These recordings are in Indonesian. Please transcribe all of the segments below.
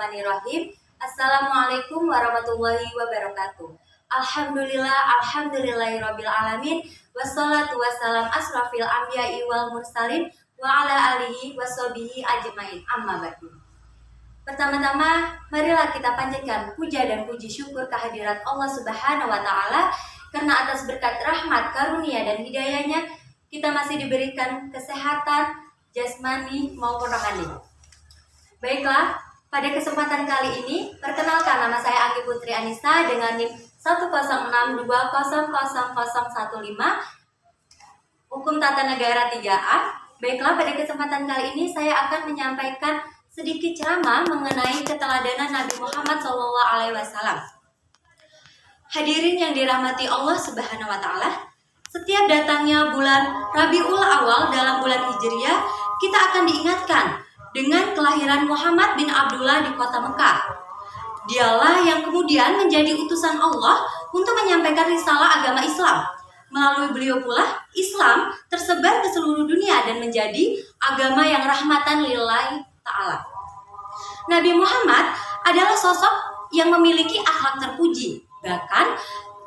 Bismillahirrahmanirrahim. Assalamualaikum warahmatullahi wabarakatuh. Alhamdulillahirabbil alamin. Wassalatu wassalam asrafil anbiya'i wal mursalin wa ala alihi washabihi ajmain. Amma ba'du. Pertama-tama, marilah kita panjatkan puja dan puji syukur kehadirat Allah Subhanahu wa taala karena atas berkat rahmat, karunia dan hidayahnya kita masih diberikan kesehatan jasmani maupun rohani. Baiklah, pada kesempatan kali ini, perkenalkan nama saya Anggi Putri Anissa dengan NIM 10620000015, Hukum Tata Negara 3A. Baiklah, pada kesempatan kali ini saya akan menyampaikan sedikit ceramah mengenai keteladanan Nabi Muhammad SAW. Hadirin yang dirahmati Allah Subhanahu wa taala, setiap datangnya bulan Rabiul Awal dalam bulan Hijriah, kita akan diingatkan dengan kelahiran Muhammad bin Abdullah di kota Mekah. Dialah yang kemudian menjadi utusan Allah untuk menyampaikan risalah agama Islam. Melalui beliau pula, Islam tersebar ke seluruh dunia dan menjadi agama yang rahmatan lillahi ta'ala. Nabi Muhammad adalah sosok yang memiliki akhlak terpuji. Bahkan,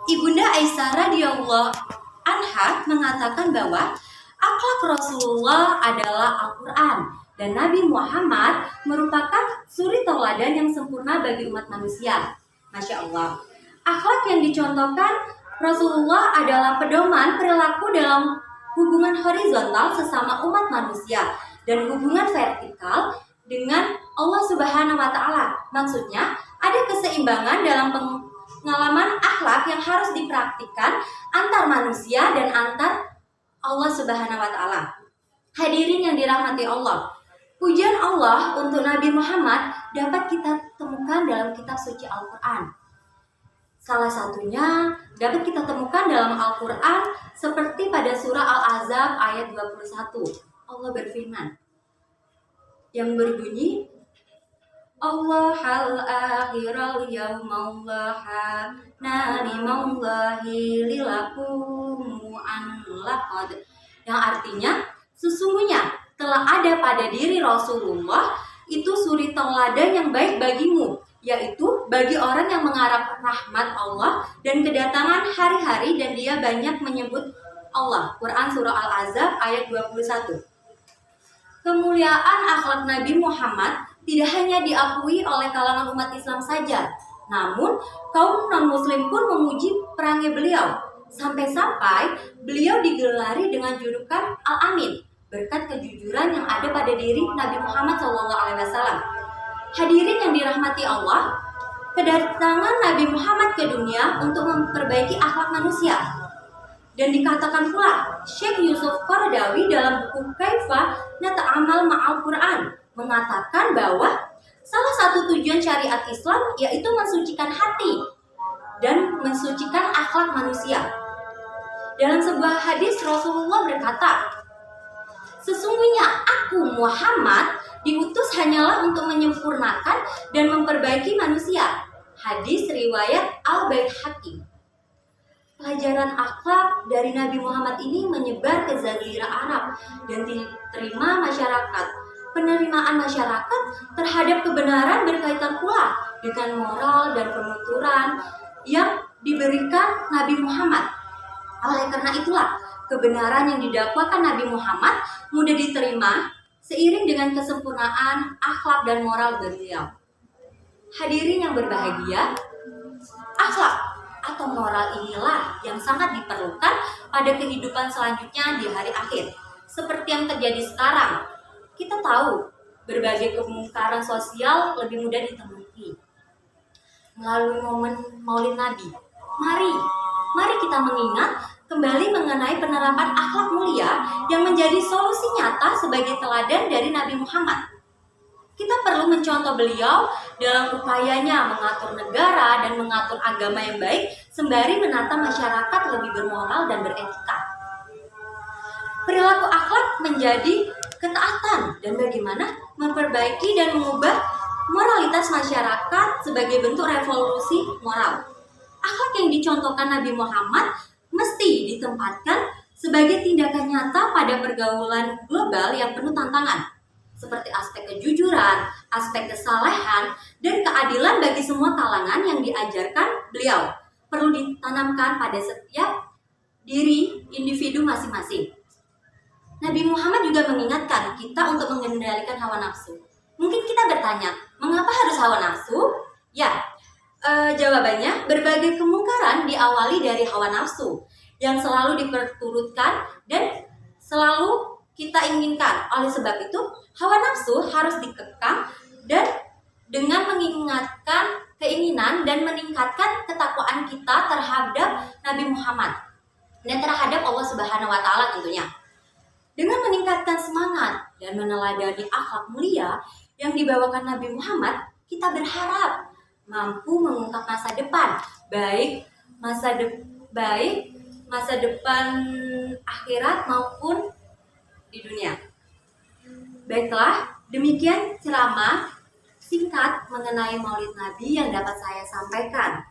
Ibunda Aisyah radhiyallahu anha mengatakan bahwa akhlak Rasulullah adalah Al-Quran. Dan Nabi Muhammad merupakan suri tauladan yang sempurna bagi umat manusia. Masya Allah. Akhlak yang dicontohkan Rasulullah adalah pedoman perilaku dalam hubungan horizontal sesama umat manusia dan hubungan vertikal dengan Allah Subhanahu wa taala. Maksudnya, ada keseimbangan dalam pengalaman akhlak yang harus dipraktikkan antar manusia dan antar Allah Subhanahu wa taala. Hadirin yang dirahmati Allah, pujian Allah untuk Nabi Muhammad dapat kita temukan dalam kitab suci Al-Quran. Salah satunya dapat kita temukan dalam Al-Quran seperti pada surah Al-Ahzab ayat 21. Allah berfirman yang berbunyi, Allahal akhiral yawmallaha nari maullahi lilakumu an laqad, yang artinya sesungguhnya telah ada pada diri Rasulullah itu suri tauladan yang baik bagimu, yaitu bagi orang yang mengharap rahmat Allah dan kedatangan hari-hari dan dia banyak menyebut Allah. Quran surah Al-Ahzab ayat 21. Kemuliaan akhlak Nabi Muhammad tidak hanya diakui oleh kalangan umat Islam saja, namun kaum non-muslim pun memuji perangai beliau, sampai-sampai beliau digelari dengan julukan Al-Amin berkat kejujuran yang ada pada diri Nabi Muhammad SAW. Hadirin yang dirahmati Allah, kedatangan Nabi Muhammad ke dunia untuk memperbaiki akhlak manusia. Dan dikatakan pula, Syekh Yusuf Qaradawi dalam buku Kaifa Nata'amal Ma'al Quran mengatakan bahwa salah satu tujuan syariat Islam yaitu mensucikan hati dan mensucikan akhlak manusia. Dalam sebuah hadis Rasulullah berkata, sesungguhnya aku Muhammad diutus hanyalah untuk menyempurnakan dan memperbaiki manusia. Hadis riwayat Al-Baihaqi. Pelajaran akhlak dari Nabi Muhammad ini menyebar ke Jazirah Arab dan diterima masyarakat. Penerimaan masyarakat terhadap kebenaran berkaitan pula dengan moral dan penuturan yang diberikan Nabi Muhammad. Oleh karena itulah, kebenaran yang didakwakan Nabi Muhammad mudah diterima seiring dengan kesempurnaan akhlak dan moral beliau. Hadirin yang berbahagia, akhlak atau moral inilah yang sangat diperlukan pada kehidupan selanjutnya di hari akhir. Seperti yang terjadi sekarang, kita tahu berbagai kemungkaran sosial lebih mudah ditemui melalui momen Maulid Nabi. Mari kita mengingat kembali mengenai penerapan akhlak mulia yang menjadi solusi nyata sebagai teladan dari Nabi Muhammad. Kita perlu mencontoh beliau dalam upayanya mengatur negara dan mengatur agama yang baik sembari menata masyarakat lebih bermoral dan beretika. Perilaku akhlak menjadi ketaatan dan bagaimana memperbaiki dan mengubah moralitas masyarakat sebagai bentuk revolusi moral. Akhlak yang dicontohkan Nabi Muhammad mesti ditempatkan sebagai tindakan nyata pada pergaulan global yang penuh tantangan. seperti aspek kejujuran, aspek kesalehan, dan keadilan bagi semua kalangan yang diajarkan beliau perlu ditanamkan pada setiap diri individu masing-masing. Nabi Muhammad juga mengingatkan kita untuk mengendalikan hawa nafsu. Mungkin kita bertanya, mengapa harus hawa nafsu? Ya, jawabannya berbagai kemungkaran diawali dari hawa nafsu yang selalu diperturutkan dan selalu kita inginkan. Oleh sebab itu, hawa nafsu harus dikekang dan dengan mengingatkan keinginan dan meningkatkan ketakwaan kita terhadap Nabi Muhammad dan terhadap Allah Subhanahu wa taala tentunya. Dengan meningkatkan semangat dan meneladani akhlak mulia yang dibawakan Nabi Muhammad, kita berharap mampu mengungkap masa depan, baik masa depan akhirat maupun di dunia. Baiklah, demikian ceramah singkat mengenai Maulid Nabi yang dapat saya sampaikan.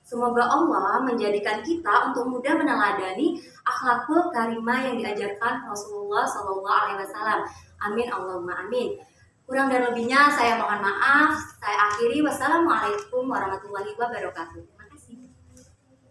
Semoga Allah menjadikan kita untuk mudah meneladani akhlakul karimah yang diajarkan Rasulullah SAW. Amin Allahumma amin. Kurang dan lebihnya saya mohon maaf. Saya akhiri. Wassalamualaikum warahmatullahi wabarakatuh.